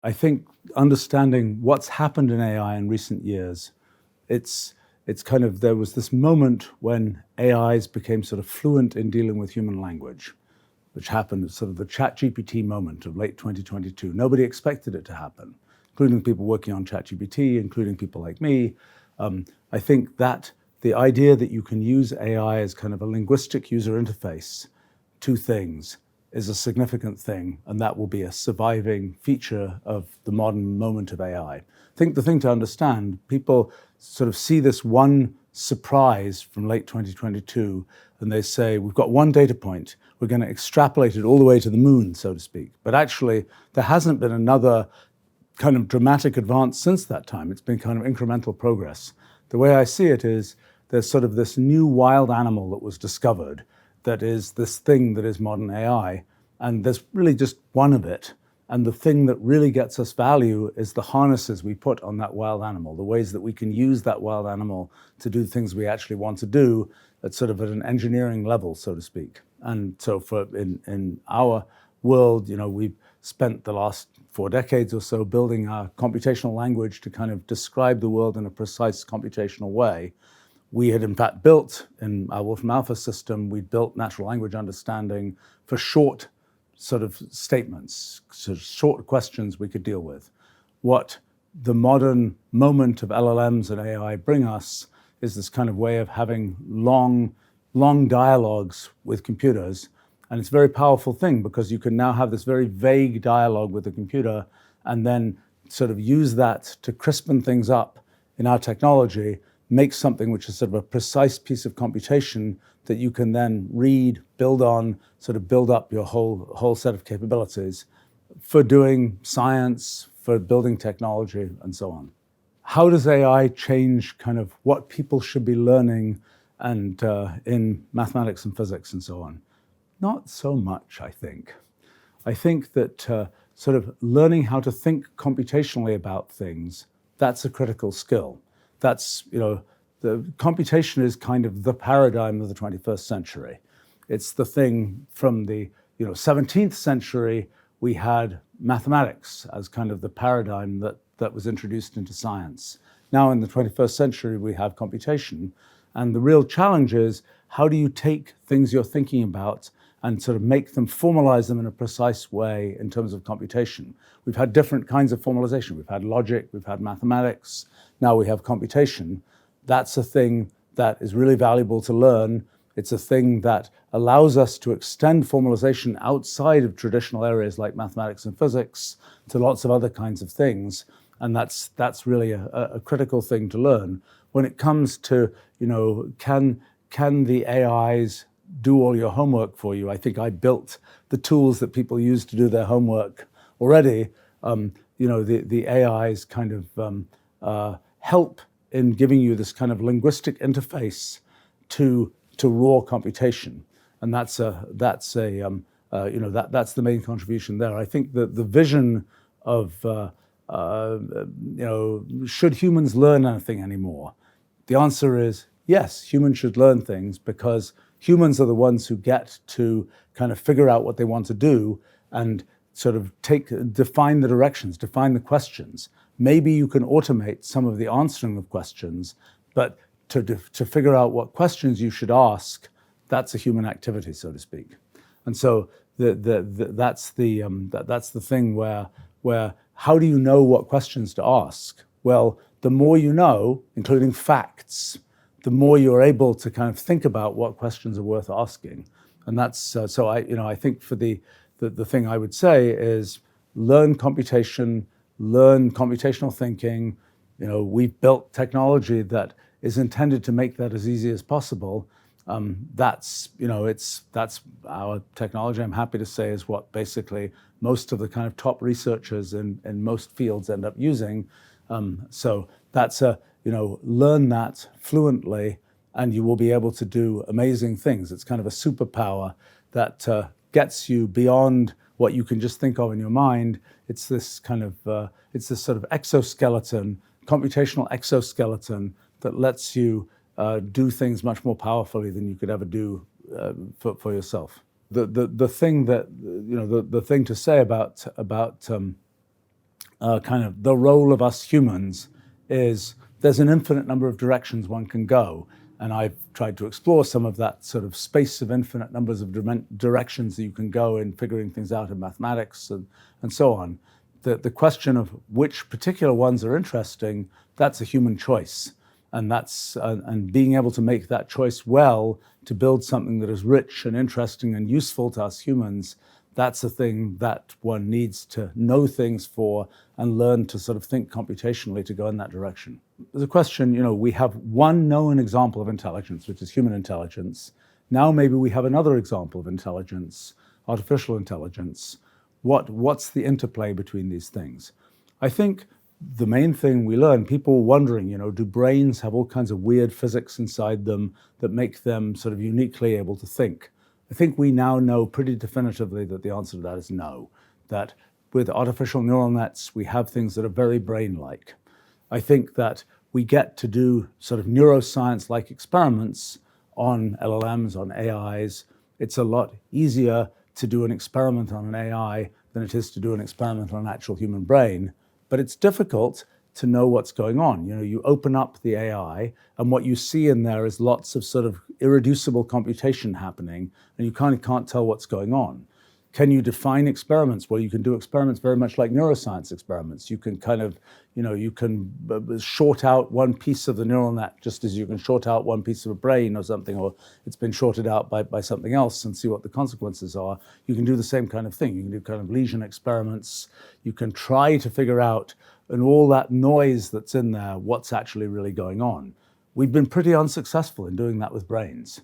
I think understanding what's happened in AI in recent years, it's kind of, there was this moment when AIs became sort of fluent in dealing with human language, which happened, sort of the ChatGPT moment of late 2022. Nobody expected it to happen, including people working on ChatGPT, including people like me. I think that the idea that you can use AI as kind of a linguistic user interface to things is a significant thing, and that will be a surviving feature of the modern moment of AI. I think the thing to understand, people sort of see this one surprise from late 2022, and they say, we've got one data point, we're going to extrapolate it all the way to the moon, so to speak. But actually, there hasn't been another kind of dramatic advance since that time. It's been kind of incremental progress. The way I see it is, there's sort of this new wild animal that was discovered that is this thing that is modern AI, and there's really just one of it. And the thing that really gets us value is the harnesses we put on that wild animal, the ways that we can use that wild animal to do things we actually want to do at sort of at an engineering level, so to speak. And so in our world, we've spent the last 4 decades or so building our computational language to kind of describe the world in a precise computational way. We had in fact built, in our Wolfram Alpha system, we built natural language understanding for short sort of statements, so short questions we could deal with. What the modern moment of LLMs and AI bring us is this kind of way of having long dialogues with computers. And it's a very powerful thing because you can now have this very vague dialogue with the computer and then sort of use that to crispen things up in our technology, make something which is sort of a precise piece of computation that you can then read, build on, sort of build up your whole set of capabilities for doing science, for building technology, and so on. How does AI change kind of what people should be learning and in mathematics and physics and so on? Not so much, I think. I think that sort of learning how to think computationally about things, that's a critical skill. That's, the computation is kind of the paradigm of the 21st century. It's the thing from the 17th century, we had mathematics as kind of the paradigm that was introduced into science. Now in the 21st century, we have computation. And the real challenge is, how do you take things you're thinking about and sort of make them, formalize them in a precise way in terms of computation? We've had different kinds of formalization. We've had logic, we've had mathematics, now we have computation. That's a thing that is really valuable to learn. It's a thing that allows us to extend formalization outside of traditional areas like mathematics and physics to lots of other kinds of things. And that's really a critical thing to learn. When it comes to, can the AIs do all your homework for you? I think I built the tools that people use to do their homework already. The AIs kind of help in giving you this kind of linguistic interface to raw computation, and that's the main contribution there. I think that the vision of should humans learn anything anymore? The answer is yes, humans should learn things because humans are the ones who get to kind of figure out what they want to do and sort of define the directions, define the questions. Maybe you can automate some of the answering of questions, but to figure out what questions you should ask, that's a human activity, so to speak. And so that's the thing where how do you know what questions to ask? Well, the more you know, including facts, the more you're able to kind of think about what questions are worth asking. And that's so I think for the thing I would say is learn computation, learn computational thinking. We've built technology that is intended to make that as easy as possible. That's our technology, I'm happy to say, is what basically most of the kind of top researchers in most fields end up using. So that's learn that fluently and you will be able to do amazing things. It's kind of a superpower that gets you beyond what you can just think of in your mind. It's this kind of, it's this sort of exoskeleton, computational exoskeleton that lets you do things much more powerfully than you could ever do for yourself. The thing that, the thing to say about kind of the role of us humans is there's an infinite number of directions one can go. And I've tried to explore some of that sort of space of infinite numbers of directions that you can go in figuring things out in mathematics and so on. The question of which particular ones are interesting, that's a human choice. And and being able to make that choice well to build something that is rich and interesting and useful to us humans, that's a thing that one needs to know things for and learn to sort of think computationally to go in that direction. There's a question, we have one known example of intelligence, which is human intelligence. Now maybe we have another example of intelligence, artificial intelligence. What's the interplay between these things? I think the main thing we learn, people wondering, do brains have all kinds of weird physics inside them that make them sort of uniquely able to think? I think we now know pretty definitively that the answer to that is no, that with artificial neural nets, we have things that are very brain-like. I think that we get to do sort of neuroscience-like experiments on LLMs, on AIs. It's a lot easier to do an experiment on an AI than it is to do an experiment on an actual human brain. But it's difficult to know what's going on. You open up the AI and what you see in there is lots of sort of irreducible computation happening, and you kind of can't tell what's going on. Can you define experiments? Well, you can do experiments very much like neuroscience experiments. You can kind of, you can short out one piece of the neural net just as you can short out one piece of a brain or something, or it's been shorted out by something else and see what the consequences are. You can do the same kind of thing. You can do kind of lesion experiments. You can try to figure out, in all that noise that's in there, what's actually really going on. We've been pretty unsuccessful in doing that with brains.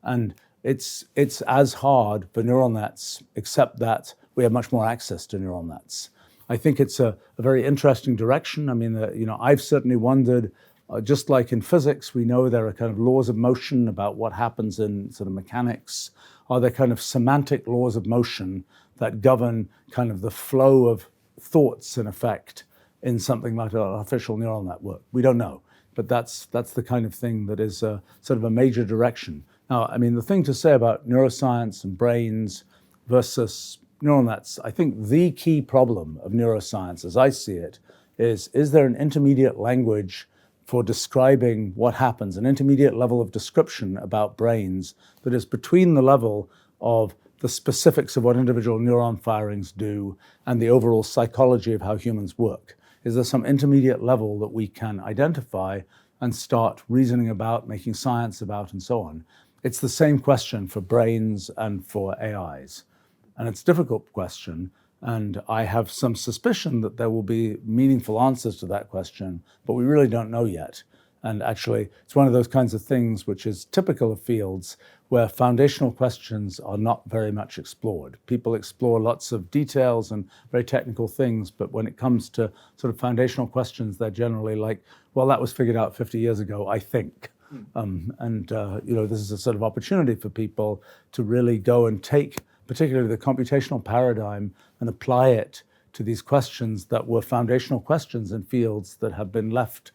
And it's as hard for neural nets, except that we have much more access to neural nets. I think it's a very interesting direction. I mean, I've certainly wondered, just like in physics, we know there are kind of laws of motion about what happens in sort of mechanics. Are there kind of semantic laws of motion that govern kind of the flow of thoughts, in effect, in something like an artificial neural network? We don't know, but that's the kind of thing that is sort of a major direction. Now, I mean, the thing to say about neuroscience and brains versus neural nets, I think the key problem of neuroscience, as I see it, is there an intermediate language for describing what happens, an intermediate level of description about brains that is between the level of the specifics of what individual neuron firings do and the overall psychology of how humans work? Is there some intermediate level that we can identify and start reasoning about, making science about, and so on? It's the same question for brains and for AIs. And it's a difficult question, and I have some suspicion that there will be meaningful answers to that question, but we really don't know yet. And actually, it's one of those kinds of things which is typical of fields where foundational questions are not very much explored. People explore lots of details and very technical things, but when it comes to sort of foundational questions, they're generally like, well, that was figured out 50 years ago, I think. This is a sort of opportunity for people to really go and take particularly the computational paradigm and apply it to these questions that were foundational questions in fields that have been left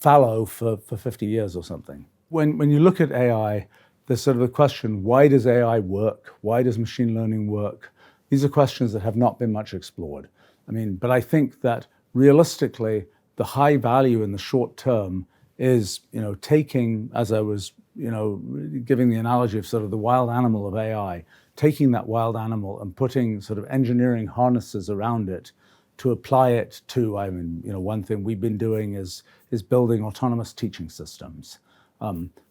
fallow for 50 years or something. When you look at AI, there's sort of a question, why does AI work? Why does machine learning work? These are questions that have not been much explored. But I think that realistically, the high value in the short term is, taking, as I was, giving the analogy of sort of the wild animal of AI, taking that wild animal and putting sort of engineering harnesses around it to apply it to, one thing we've been doing is building autonomous teaching systems,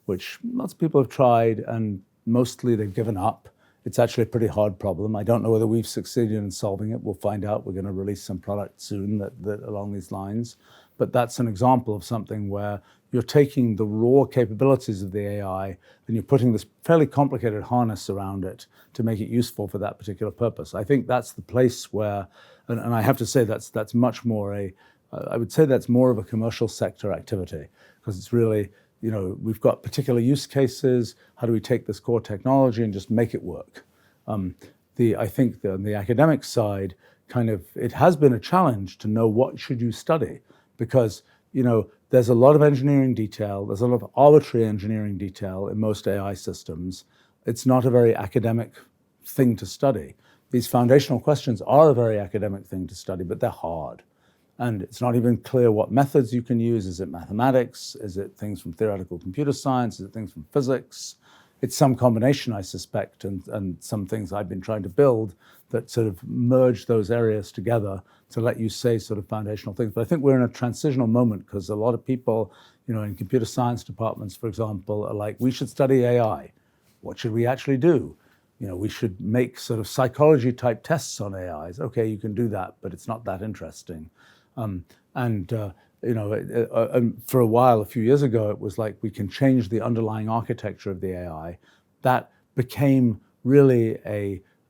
which lots of people have tried and mostly they've given up. It's actually a pretty hard problem. I don't know whether we've succeeded in solving it. We'll find out. We're going to release some product soon that along these lines. But that's an example of something where you're taking the raw capabilities of the AI and you're putting this fairly complicated harness around it to make it useful for that particular purpose. I think that's the place where, and I have to say that's much more I would say that's more of a commercial sector activity, because it's really, we've got particular use cases. How do we take this core technology and just make it work? I think on the academic side, it has been a challenge to know what should you study, because there's a lot of engineering detail, there's a lot of arbitrary engineering detail in most AI systems. It's not a very academic thing to study. these foundational questions are a very academic thing to study, but they're hard. And it's not even clear what methods you can use. Is it mathematics? Is it things from theoretical computer science? Is it things from physics? It's some combination, I suspect, and some things I've been trying to build that sort of merge those areas together to let you say sort of foundational things. But I think we're in a transitional moment because a lot of people, in computer science departments, for example, are like, we should study AI. What should we actually do? We should make sort of psychology type tests on AIs. Okay, you can do that, but it's not that interesting. For a while, a few years ago, it was like we can change the underlying architecture of the AI. That became really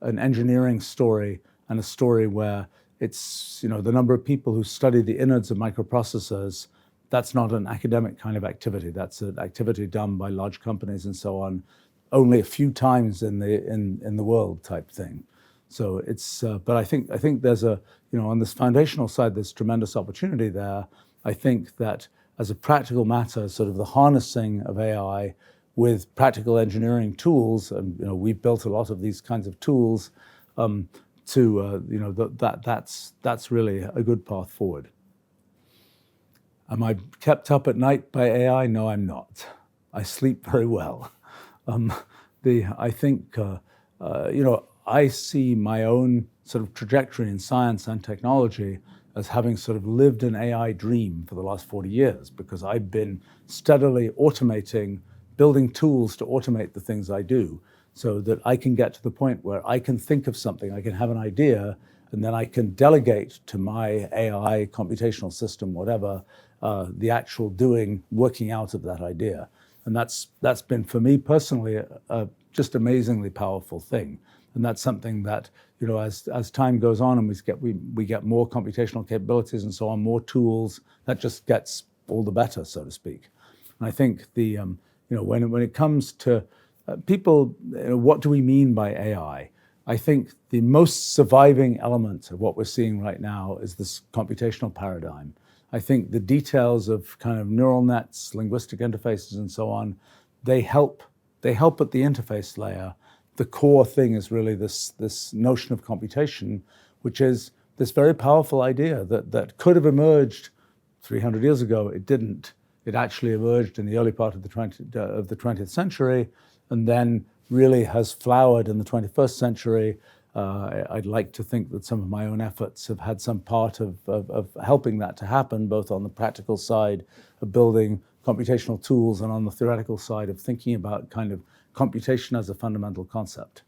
an engineering story, and a story where it's, the number of people who study the innards of microprocessors. That's not an academic kind of activity. That's an activity done by large companies and so on, only a few times in the world type thing. So it's, but I think there's on this foundational side, there's tremendous opportunity there. I think that as a practical matter, sort of the harnessing of AI with practical engineering tools, and we've built a lot of these kinds of tools, that's really a good path forward. Am I kept up at night by AI? No, I'm not. I sleep very well. I think I see my own sort of trajectory in science and technology as having sort of lived an AI dream for the last 40 years, because I've been steadily automating, building tools to automate the things I do, so that I can get to the point where I can think of something, I can have an idea, and then I can delegate to my AI computational system, whatever, the actual doing, working out of that idea. And that's been, for me personally, a just amazingly powerful thing. And that's something that, as time goes on and we get more computational capabilities and so on, more tools, that just gets all the better, so to speak. And I think when it comes to people, what do we mean by AI? I think the most surviving element of what we're seeing right now is this computational paradigm. I think the details of kind of neural nets, linguistic interfaces, and so on, they help at the interface layer. The core thing is really this notion of computation, which is this very powerful idea that could have emerged 300 years ago. It didn't. It actually emerged in the early part of the 20th century, and then really has flowered in the 21st century. I'd like to think that some of my own efforts have had some part of helping that to happen, both on the practical side of building computational tools and on the theoretical side of thinking about kind of computation as a fundamental concept.